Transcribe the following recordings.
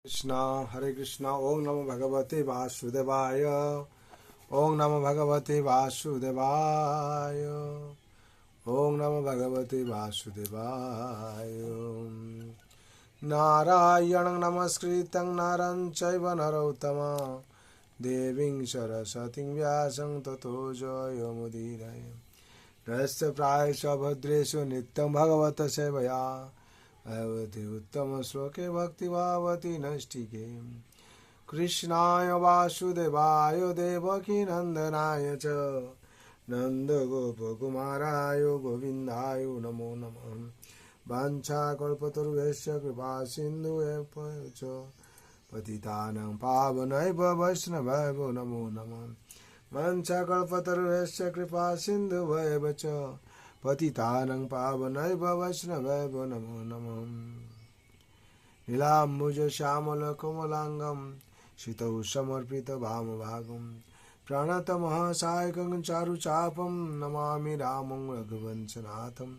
हरे कृष्णा ओम नमो भगवते वासुदेवाय ओम नमो भगवते वासुदेवाय ओम नमो भगवते वासुदेवाय नारायणं नमस्कृतं नरं चैव नरोत्तमं देवीं सरस्वतीं व्यासं ततो जयमुदीरये नमस्ते प्रायश भद्रेषु नित्यं भगवत सेवया भगवती उत्तम श्लोके भक्ति भावती नष्टिके कृष्णाय वासुदेवाय देवकी नंदनाय च नंद गोपकुमाराय गोविंदाय नमो नमः वाञ्छाकल्पतरुभ्यश्च कृपा सिन्धुभ्यः च पतितानां पावनैभ्यो वैष्णवेभ्यो नमो नमः वाञ्छाकल्पतरुभ्यश्च कृपा सिन्धुभ्यः च पतितानं पावनैभ्यो वैष्णवेभ्यो नमो नमः नीलाम्बुजश्यामलकमलाङ्गं शितौ समर्पितवामभागं प्रणतमहासायकं चारुचापं नमामि रामं रघुवंशनाथं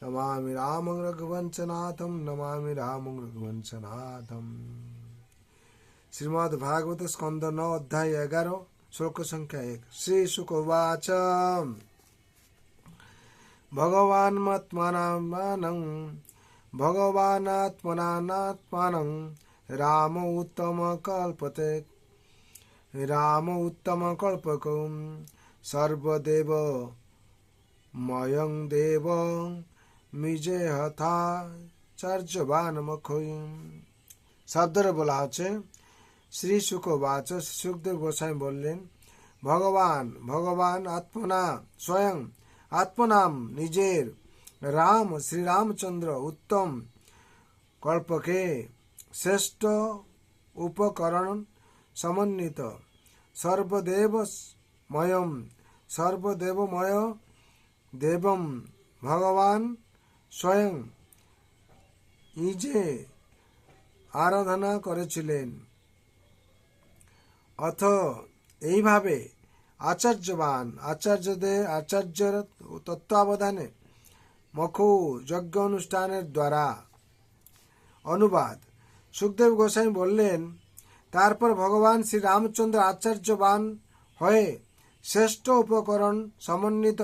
नमामि रामं रघुवंशनाथं नमामि रामं रघुवंशनाथं श्रीमद्भागवत स्कंद 9 अध्याय 11 श्लोक संख्या 1 श्री शुक उवाच भगवानात्मनात्मानं राम उत्तम कल्पकं सर्वदेवमयं देव मिजेहथा चर्चवान मखोयं শব্দরে বলা আছে শ্রী শুকবাচ সুখদেব গোসাই বললেন ভগবান আত্মনা স্বয়ং आत्मनाम निजेर राम श्री रामचंद्र उत्तम कल्प के श्रेष्ठ उपकरण समन्वित सर्वदेवमय देवम भगवान स्वयं इजे आराधना करेছিলেন অথ এইভাবে आचार्यर तत्वावधाने मखु यज्ञ अनुष्ठानेर द्वारा अनुवाद सुखदेव गोसाई बोलें तारपर भगवान श्री रामचंद्र आचार्यवान हये श्रेष्ठ उपकरण समन्वित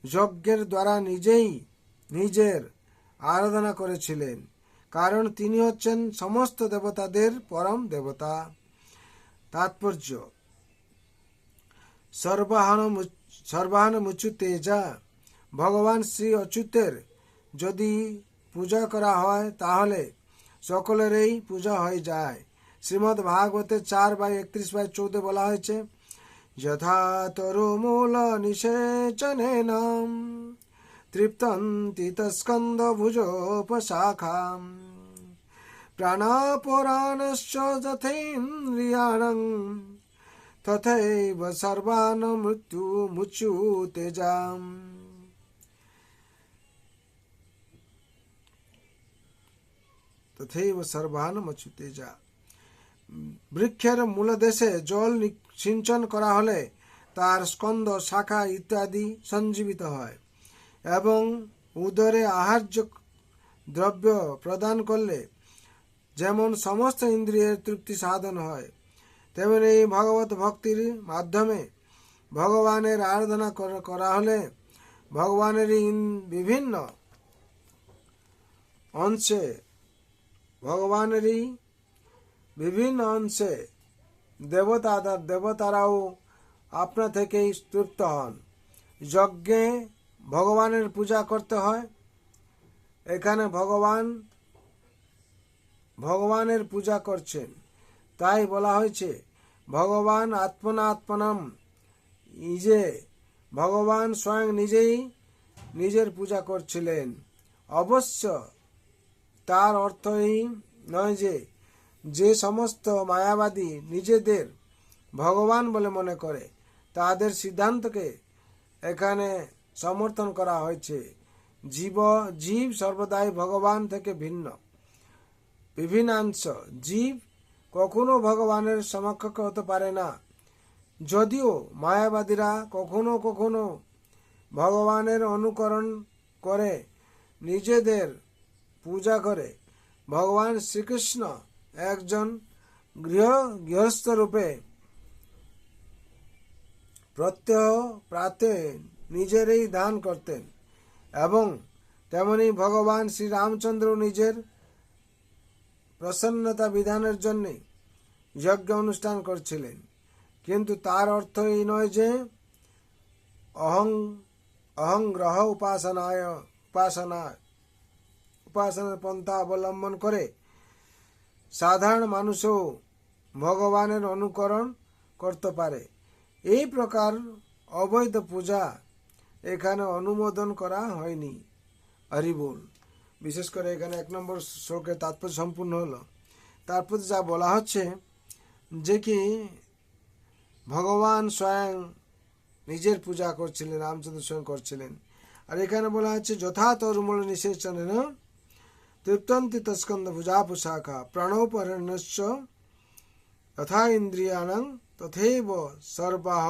यज्ञेर द्वारा निजेई निजेर आराधना करेছিলেন कारण तिनि हच्छेन समस्त देवतादेर परम देवता तात्पर्य सर्वाहान मुच्युतेजा भगवान श्री अच्युतेर यदि पूजा करा हय ताहले सकलेरই पूजा हये जाय श्रीमद् भागवते 4/31/14 বলা হয়েছে यथा तरुमूल निषेचनेन तृप्तन्ति तस्कन्धभुजोपशाखां प्राणापराणश्च यथेन्द्रियाणं तथैव सर्वान् मृत्यु मुच्युतेजाम् तथैव सर्वान् मुच्युतेजा বৃক্ষের মূলদেশে জল সিঞ্চন করা হলে তার স্কন্ধ শাখা ইত্যাদি সঞ্জীবিত হয় এবং উদরে আহার্য দ্রব্য প্রদান করলে যেমন সমস্ত ইন্দ্রিয়ের তৃপ্তি সাধন হয় তেমনি ভগবত ভক্তির মাধ্যমে ভগবানের আরাধনা করা হলে ভগবানের বিভিন্ন অংশে দেবতারাও আপনা থেকেই তৃপ্ত হন যজ্ঞে ভগবানের পূজা করতে হয় এখানে ভগবানের পূজা করছেন তাই বলা হয়েছে ভগবান আত্মনাত্মনম ইজে ভগবান স্বয়ং নিজেই নিজের পূজা করছিলেন অবশ্য তার অর্থ এই নয় যে সমস্ত মায়াবাদী নিজেদের ভগবান বলে মনে করে তাদের সিদ্ধান্তকে এখানে সমর্থন করা হয়েছে জীব সর্বদাই ভগবান থেকে বিভিন্নাংশ জীব কখনো ভগবানের সমকক্ষ হতে পারে না যদিও মায়াবাদীরা কখনো কখনো ভগবানের অনুকরণ করে নিজেদের पूजा करे। भगवान श्रीकृष्ण একজন গৃহস্থ রূপে প্রত্যহ প্রাতে নিজেরই দান করতেন এবং তেমনি ভগবান শ্রী রামচন্দ্র নিজের প্রসন্নতা বিধানের জন্য যজ্ঞ অনুষ্ঠান করছিলেন। কিন্তু তার অর্থ এই নয় যে অহংগ্রহ উপাসনার পন্থা অবলম্বন করে সাধারণ মানুষও ভগবানের অনুকরণ করতে পারে। এই প্রকার অবৈধ পূজা এখানে অনুমোদন করা হয়নি। হরিবোল। বিশেষ করে এখানে 1 নম্বর শ্লোকের তাৎপর্য সম্পূর্ণ হলো। তারপর যা বলা হচ্ছে যে কি ভগবান স্বয়ং নিজের পূজা করছিলেন, রামচন্দ্র স্বয়ং করছিলেন। আর এখানে বলা হচ্ছে যথা তরুমূল নিষেচনেন তৃপ্তন্তি তস্কন্দ পূজা পোশাখা প্রণবরণ্যশ্চ তথা ইন্দ্রিয়াণং তথৈব সর্বাহ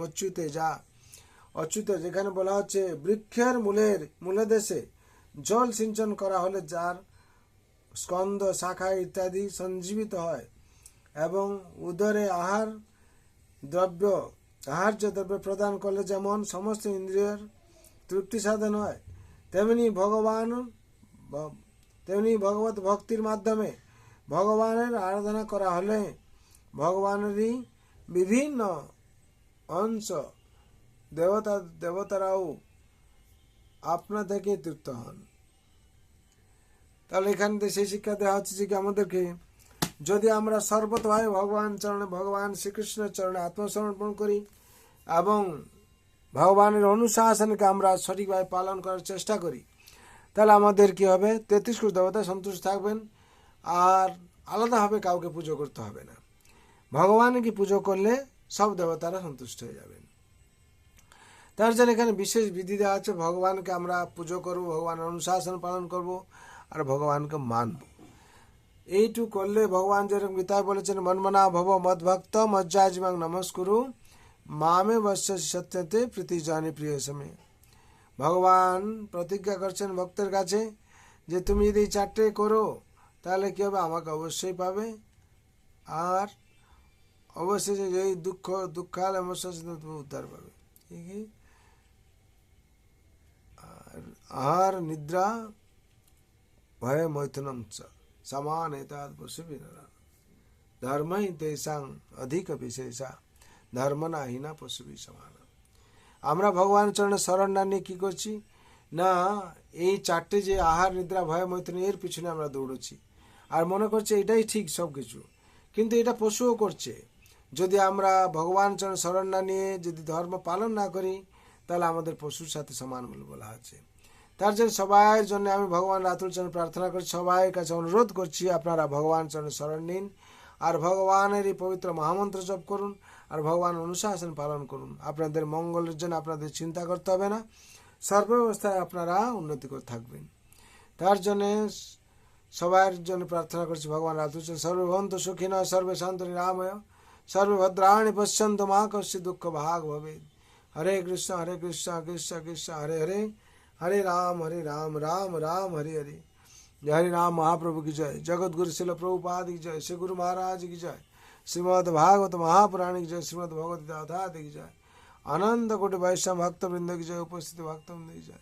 মচ্যুতে যা অচ্যুত। যেখানে বলা হচ্ছে বৃক্ষের মূলদেশে জল সিঞ্চন করা হলে যার স্কন্দ শাখা ইত্যাদি সঞ্জীবিত হয় এবং উদরে আহার্য দ্রব্য প্রদান করলে যেমন সমস্ত ইন্দ্রিয়ের তৃপ্তি সাধন হয়, তেমনি ভগবত ভক্তির মাধ্যমে ভগবানের আরাধনা করা হলে ভগবানেরই বিভিন্ন অংশ দেবতারাও আপনা থেকে তৃপ্ত হন। তাহলে এখান থেকে সেই শিক্ষা দেওয়া হচ্ছে যে কি আমাদেরকে যদি আমরা সর্বতভাবে ভগবান শ্রীকৃষ্ণের চরণে আত্মসমর্পণ করি এবং ভগবানের অনুশাসনকে আমরা সঠিকভাবে পালন করার চেষ্টা করি, তাহলে আমাদের কি হবে 33 কোটি দেবতা সন্তুষ্ট থাকবেন আর আলাদাভাবে কাউকে পুজো করতে হবে না। ভগবানকে পুজো করলে সব দেবতারা সন্তুষ্ট হয়ে যাবেন। তার জন্য এখানে বিশেষ বিধি দেওয়া আছে, ভগবানকে আমরা পুজো করব, ভগবানের অনুশাসন পালন করব আর ভগবানকে মানব। এইটুকু করলে ভগবান যেরকম গীতায় বলেছেন মন্মনা ভব মদ্ভক্ত মজ্জাজিমাং নমস্কুরু মামে বশ্য সত্যতে প্রীতি জানি প্রিয় সময়। ভগবান প্রতিজ্ঞা করছেন ভক্তের কাছে যে তুমি যদি 4টে করো তাহলে কি হবে, আমাকে অবশ্যই পাবে আর অবশ্যই যে দুঃখাল তুমি উদ্ধার পাবে। আহার নিদ্রা ভয় মৈথুনম সমান এতাদ পশুবিনরা ধর্মই তেষাং অধিক বিশেষা ধর্মনাহীনা পশুবি সমান। আমরা ভগবানের চরণে শরণ না নিয়ে কি করছি না, এই 4টে যে আহার নিদ্রা ভয় মৈথুন এর পিছনে আমরা দৌড়ছি আর মনে করছি এটাই ঠিক সব কিছু, কিন্তু এটা পশুও করছে। যদি আমরা ভগবান চরণে শরণ না নিয়ে যদি ধর্ম পালন না করি তাহলে আমাদের পশুর সাথে সমান বলে বলা আছে। তার জন্য সবাইয়ের জন্য আমি ভগবান রাতুল চরণে প্রার্থনা করছি, সবাইয়ের কাছে অনুরোধ করছি আপনারা ভগবান চরণে শরণ নিন আর ভগবানের এই পবিত্র মহামন্ত্র জপ করুন আর ভগবান অনুশাসন পালন করুন। আপনাদের মঙ্গলের জন্য আপনাদের চিন্তা করতে হবে না, সর্বাবস্থায় আপনারা উন্নতি করে থাকবেন। তার জন্য সবার জন্য প্রার্থনা করছি ভগবান রাতুল চরণ সর্বভন্ত সুখিন সর্বে শান্ত নিরাময় সর্বভদ্রাণি পশ্যন্ত মা কশ্য দুঃখ ভাগ ভবে। হরে কৃষ্ণ কৃষ্ণ কৃষ্ণ হরে হরে हरे राम राम राम हरे हरे। हरे राम महाप्रभु की जय। जगत गुरु शिल प्रभुपाद की जय। श्री गुरु महाराज की जय। श्रीमद् भागवत महापुराण की जय। श्रीमद् भगवत गीता की जय। अनंत कोटि वैष्णव भक्त वृंद की जय। उपस्थित भक्त वृंद की जय।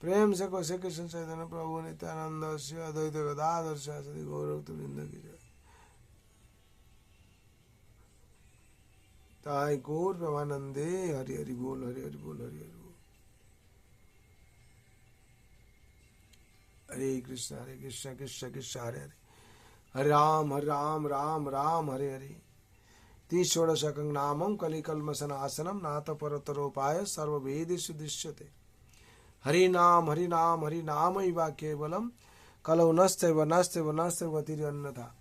प्रेम से को श्री कृष्ण चैतन्य प्रभु नित्यानंद श्री अद्वैत गदाधर श्री गौरभक्त वृंद की जय। ताई गौर प्रेमानंदे हरि हरि बोल हरि हरि बोल हरि हरि बोल। हरे कृष्ण कृष्ण कृष्ण हरे हरे। हरे राम राम राम हरे हरे। 30 नामं कलिकल्मषनाशनं नाथ परतरोपाय सर्ववेदेषु दृश्यते। हरि नाम इवा केवलं कलौ नस्तैव तिर्यन्यथा।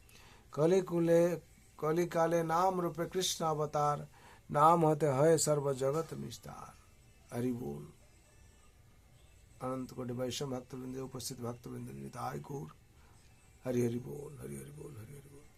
कलिकाले नाम रूपे कृष्ण अवतार नाम होते है सर्व जगत निस्तार। हरि बोल। अनंत कोटि वैष्णव भक्तवृंद उपस्थित भक्तवृंद निताय गौर हरि हरि बोल हरि हरि बोल हरि हरि बोल।